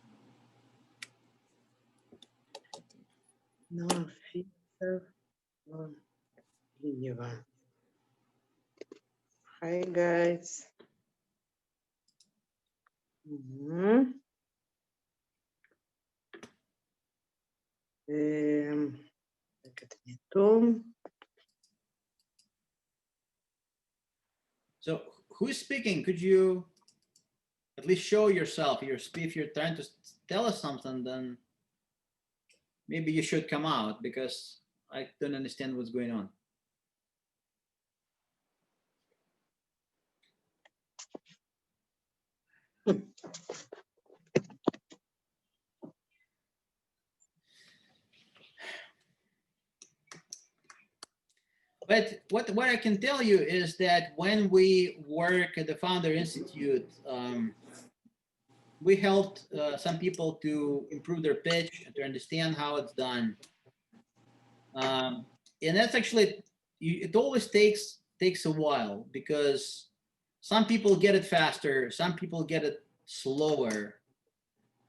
Speaker 3: No, Hi guys.
Speaker 1: So, who's speaking? Could you at least show yourself? If you're trying to tell us something, then maybe you should come out, because I don't understand what's going on. But what I can tell you is that when we work at the Founder Institute, we helped some people to improve their pitch and to understand how it's done. And that's actually it always takes a while, because some people get it faster, some people get it slower.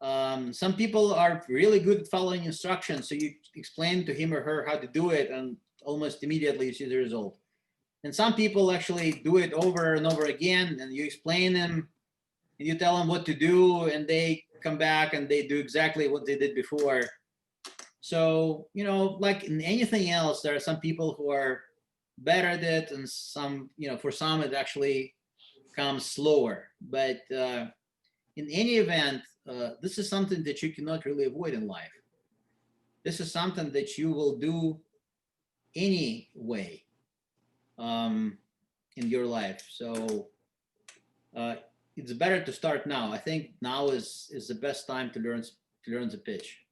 Speaker 1: Some people are really good at following instructions, so you explain to him or her how to do it, and almost immediately you see the result. And some people actually do it over and over again, and you explain them, and you tell them what to do, and they come back and they do exactly what they did before. So, you know, like in anything else, there are some people who are better at it, and some, you know, for some it actually comes slower. But in any event, this is something that you cannot really avoid in life. This is something that you will do anyway in your life. So it's better to start now. I think now is the best time to learn the pitch,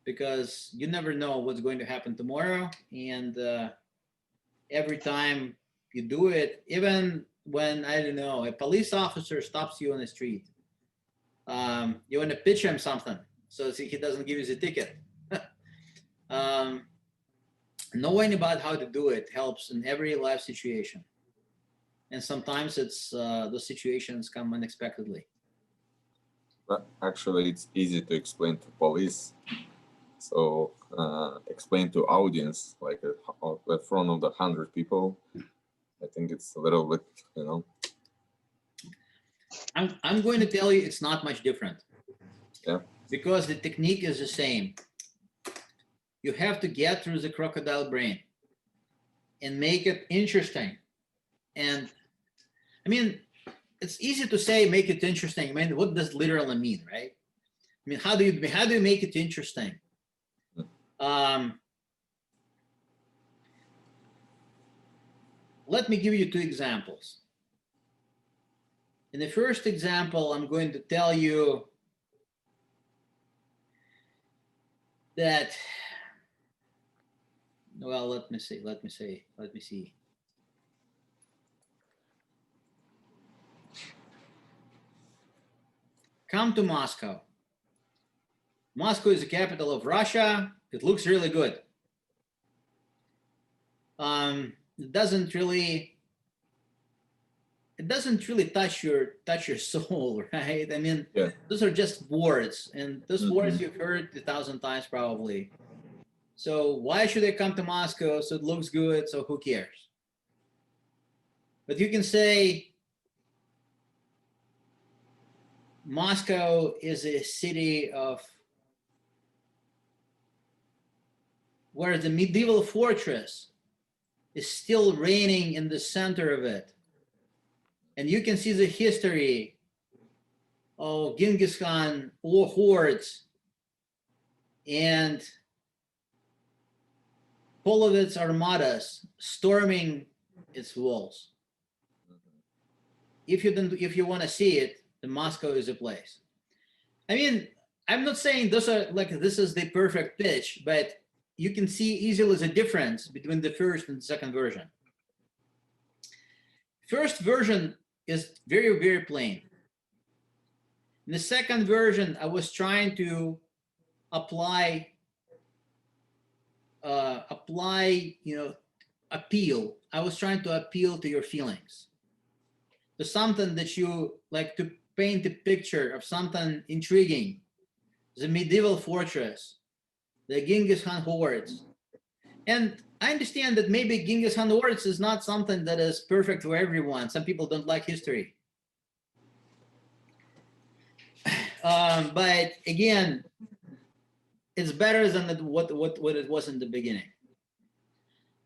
Speaker 1: because you never know what's going to happen tomorrow. And every time you do it, even when, I don't know, a police officer stops you on the street, you want to pitch him something so he doesn't give you the ticket. Knowing about how to do it helps in every life situation. And sometimes it's those situations come unexpectedly.
Speaker 2: But actually, it's easy to explain to police. So explain to audience, like in front of the 100 people. I think it's a little bit, you know.
Speaker 1: I'm going to tell you it's not much different.
Speaker 2: Yeah.
Speaker 1: Because the technique is the same. You have to get through the crocodile brain and make it interesting. And I mean, it's easy to say make it interesting. I mean, what does it literally mean, right? I mean, how do you make it interesting? Let me give you two examples. In the first example, I'm going to tell you that, well, let me see. Come to Moscow. Moscow is the capital of Russia. It looks really good. It doesn't really touch your soul, right? I mean,
Speaker 2: Yeah.
Speaker 1: Those are just words, and those words you've heard 1,000 times probably. So why should I come to Moscow? So it looks good, so who cares? But you can say Moscow is a city of where the medieval fortress is still reigning in the center of it. And you can see the history of Genghis Khan or hordes and Polovets armadas storming its walls. If you want to see it, then Moscow is a place. I mean, I'm not saying this is the perfect pitch, but you can see easily the difference between the first and the second version. First version is very, very plain. In the second version, I was trying to apply, appeal. I was trying to appeal to your feelings, to something that you like, to paint a picture of something intriguing, the medieval fortress, the Genghis Khan hordes. And I understand that maybe Genghis Khan hordes is not something that is perfect for everyone. Some people don't like history. But again, it's better than what it was in the beginning.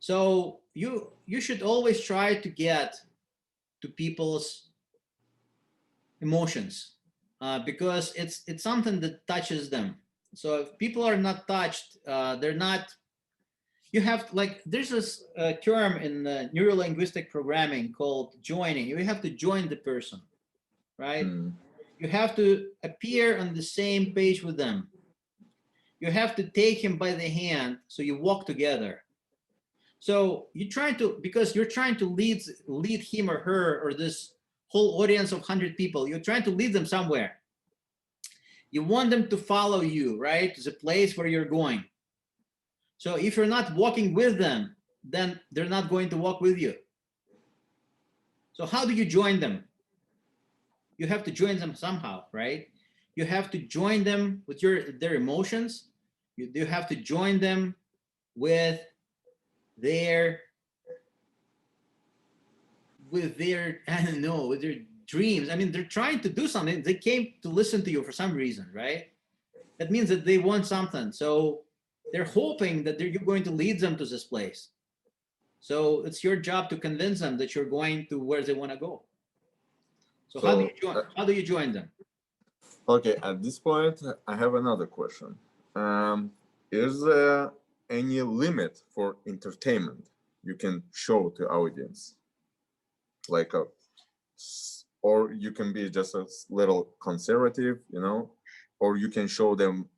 Speaker 1: So you should always try to get to people's emotions, because it's something that touches them. So if people are not touched, they're not. You have there's this term in neuro-linguistic programming called joining. You have to join the person, right? You have to appear on the same page with them. You have to take him by the hand, so you walk together. So you're trying to lead him or her or this whole audience of 100 people. You're trying to lead them somewhere. You want them to follow you, right? To the place where you're going. So if you're not walking with them, then they're not going to walk with you. So how do you join them? You have to join them somehow, right? You have to join them with their emotions. You have to join them with their I don't know, with their dreams. I mean, they're trying to do something. They came to listen to you for some reason, right? That means that they want something. So they're hoping that you're going to lead them to this place. So it's your job to convince them that you're going to where they want to go. So how do you join them?
Speaker 2: Okay, at this point, I have another question. Is there any limit for entertainment you can show to audience? Like or you can be just a little conservative, you know, or you can show them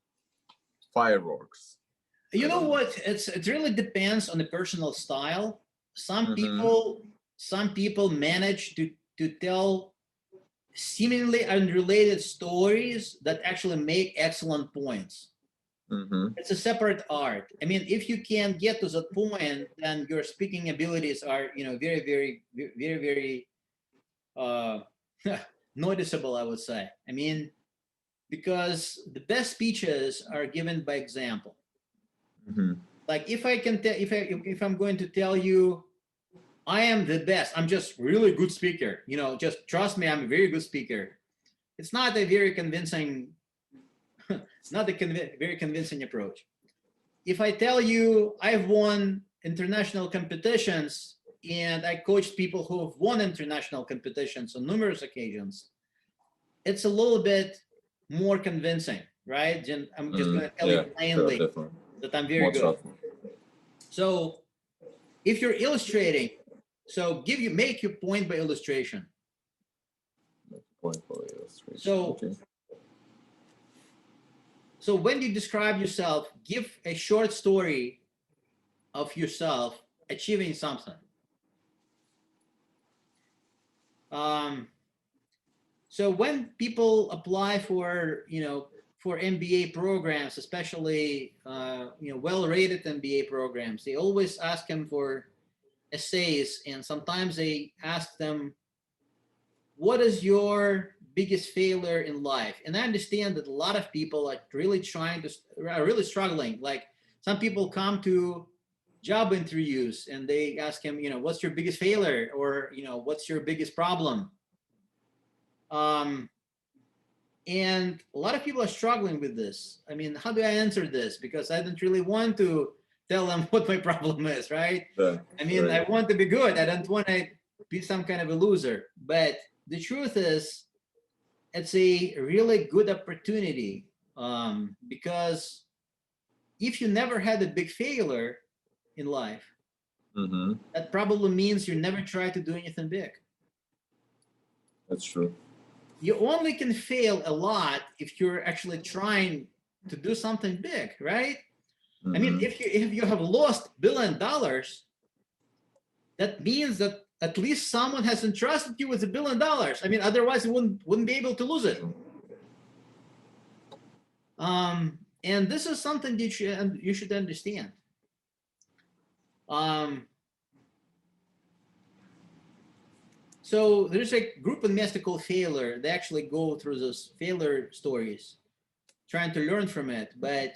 Speaker 2: fireworks.
Speaker 1: You know what? It really depends on the personal style. Some people manage to tell seemingly unrelated stories that actually make excellent points. It's a separate art. I mean, if you can get to that point, then your speaking abilities are, very, very, very, very noticeable, I would say. I mean, because the best speeches are given by example. Like if I'm going to tell you, I am the best, I'm just really good speaker, just trust me, I'm a very good speaker. It's not a very convincing, it's not a very convincing approach. If I tell you I've won international competitions and I coached people who have won international competitions on numerous occasions, it's a little bit more convincing, right? I'm just going to tell you plainly that I'm very good. So if you're illustrating, so make your point by illustration. So when you describe yourself, give a short story of yourself achieving something. So when people apply for MBA programs, especially well-rated MBA programs, they always ask them for essays, and sometimes they ask them, what is your biggest failure in life? And I understand that a lot of people are really struggling. Like some people come to job interviews and they ask him, what's your biggest failure, or what's your biggest problem? And a lot of people are struggling with this. I mean, how do I answer this? Because I don't really want to tell them what my problem is, right? I mean, I want to be good. I don't want to be some kind of a loser. But the truth is, it's a really good opportunity, because if you never had a big failure in life, that probably means you never tried to do anything big.
Speaker 2: That's true.
Speaker 1: You only can fail a lot if you're actually trying to do something big, right? I mean, if you have lost $1 billion, that means that at least someone has entrusted you with $1 billion. I mean, otherwise you wouldn't be able to lose it. And this is something that you should understand. So there's a group in Mystical Failure. They actually go through those failure stories, trying to learn from it. But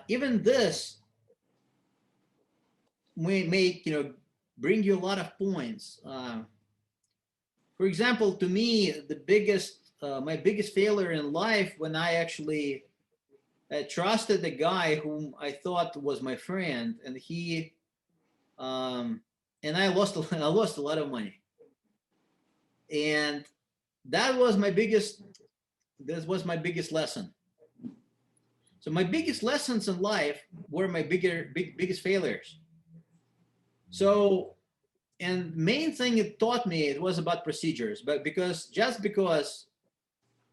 Speaker 1: even this may bring you a lot of points. For example, to me, my biggest failure in life, when I actually trusted a guy whom I thought was my friend, and I lost a lot of money, and that was my biggest lesson. So my biggest lessons in life were my biggest failures. So, and main thing it taught me, it was about procedures, but because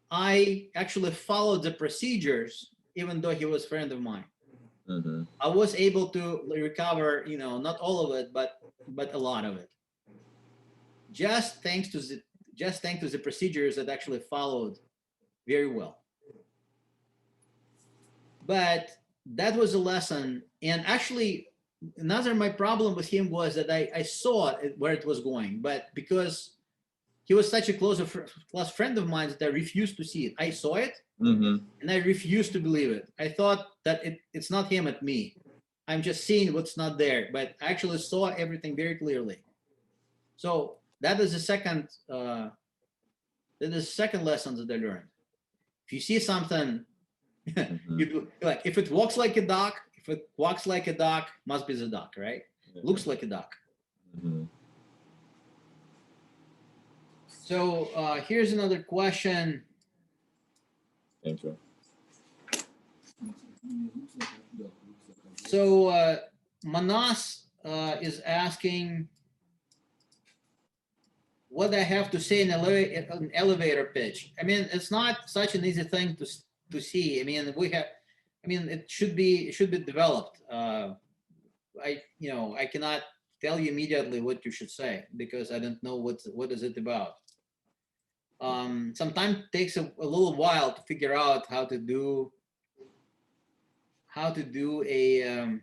Speaker 1: I actually followed the procedures, even though he was a friend of mine, I was able to recover, not all of it, but a lot of it. Just thanks to the procedures that actually followed very well. But that was a lesson. And actually, another my problem with him was that I saw where it was going, but because he was such a close friend of mine that I refused to see it. I saw it
Speaker 2: Mm-hmm.
Speaker 1: and I refused to believe it. I thought that it's not him, it's me. I'm just seeing what's not there, but I actually saw everything very clearly. So that is the second lesson that I learned. If you see something,
Speaker 2: Mm-hmm.
Speaker 1: you do, like if it walks like a duck, if it walks like a duck, must be the duck, right? Looks like a duck.
Speaker 2: Mm-hmm.
Speaker 1: So here's another question.
Speaker 2: Thank you.
Speaker 1: So Manas is asking what I have to say in an elevator pitch. I mean, it's not such an easy thing to see. I mean, it should be developed. I cannot tell you immediately what you should say because I don't know what is it about. Sometimes it takes a little while to figure out how to do a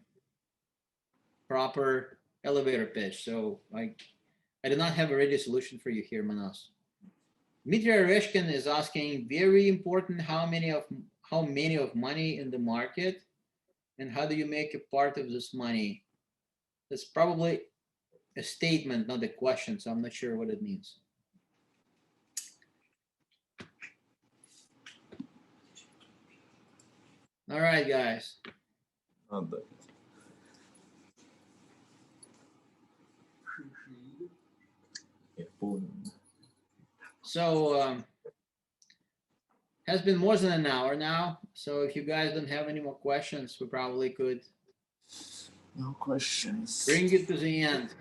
Speaker 1: proper elevator pitch. So I do not have a ready solution for you here, Manas. Dmitry Oreshkin is asking, very important, how many of money in the market, and how do you make a part of this money? That's probably a statement, not a question, so I'm not sure what it means. All right, guys.
Speaker 2: Not that.
Speaker 1: So has been more than an hour now. So if you guys don't have any more questions, we probably could
Speaker 2: No questions.
Speaker 1: bring it to the end.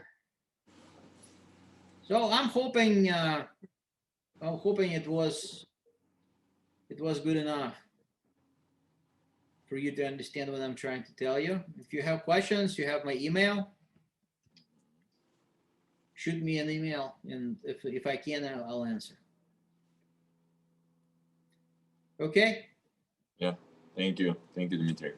Speaker 1: So I'm hoping it was good enough for you to understand what I'm trying to tell you. If you have questions, you have my email. Shoot me an email, and if I can, I'll answer. Okay?
Speaker 2: Yeah. Thank you. Thank you, Dmitry.